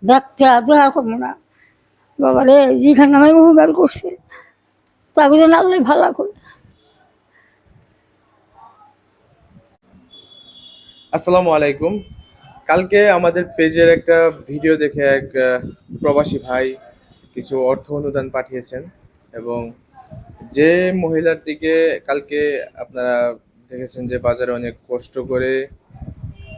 দেখতে দোয়া করবো না বাবারে, যেখানে আমি উপকার করছে তাকে যেন আল্লাহ ভালো করে। আসসালামু আলাইকুম। কালকে আমাদের পেজের একটা ভিডিও দেখে এক প্রবাসী ভাই কিছু অর্থ অনুদান পাঠিয়েছেন এবং যে মহিলাটিকে কালকে আপনারা দেখেছেন যে বাজারে অনেক কষ্ট করে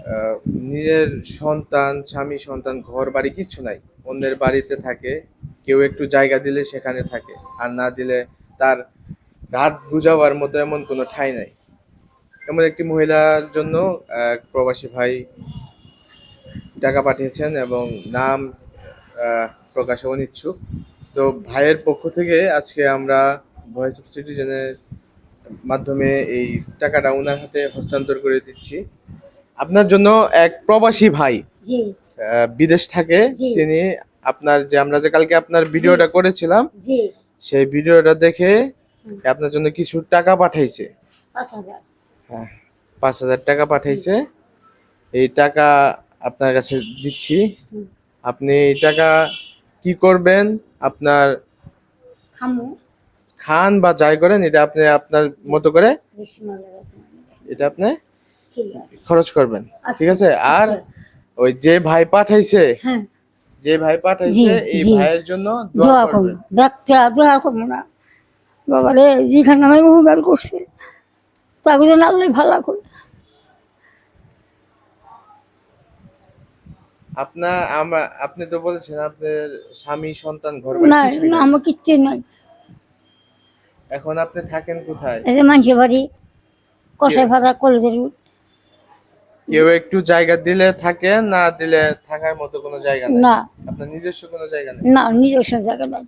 আহ, নিজের সন্তান, স্বামী, সন্তান, ঘর বাড়ি কিচ্ছু নাই, অন্যের বাড়িতে থাকে। কেউ একটু জায়গা দিলে সেখানে থাকে, আর না দিলে তার রাত গুজাবার মতো এমন কোনো ঠাঁই নাই। এমন একটি মহিলার জন্য এক প্রবাসী ভাই টাকা পাঠিয়েছেন এবং নাম প্রকাশে অনিচ্ছুক। তো ভাইয়ের পক্ষ থেকে আজকে আমরা ভয়েস অফ সিটিজেনের মাধ্যমে এই টাকাটা ওনার হাতে হস্তান্তর করে দিচ্ছি। আপনার জন্য এক প্রবাসী ভাই জি বিদেশ থাকে, জি তিনি আপনার যে আমরা যে কালকে আপনার জি ভিডিওটা করেছিলাম জি সেই ভিডিওটা দেখে আপনার জন্য কিছু টাকা পাঠাইছে। 5,000। হ্যাঁ, 5,000 টাকা পাঠাইছে। এই টাকা আপনার কাছে দিচ্ছি। হুম। আপনি এই টাকা কি করবেন, আপনার খামু খান বা যাই করেন, এটা আপনি আপনার মতো করে বিসমিল্লাহির এটা আপনি ঠিক আছে। খরচ করবেন, ঠিক আচ্ছা আছে? আর আচ্ছা। ওই যে ভাই পাঠাইছে, হ্যাঁ যে ভাই জি পাঠাইছে এই জি ভাইয়ের জন্য দোয়া দোয়া করবো, করবেন। দেখতে দোয়া করবো না বাবারে, যেখানে আমি উপকার করছে তাকে যেন আল্লাহ ভালো করে। আপনি তো বলেছেন আপনার স্বামী, সন্তান, ঘর বাড়ি না কিছুই না, নাই। আমার কিচ্ছু নাই। এখন আপনি থাকেন কোথায়? এই যে মানুষের বাড়ি, কষাই কে- ভাড়া কলেজের। কেউ একটু জায়গা দিলে থাকে, না দিলে থাকার মতো কোনো জায়গা নাই। না আপনার নিজস্ব কোনো জায়গা নেই। না, নিজস্ব জায়গা নাই।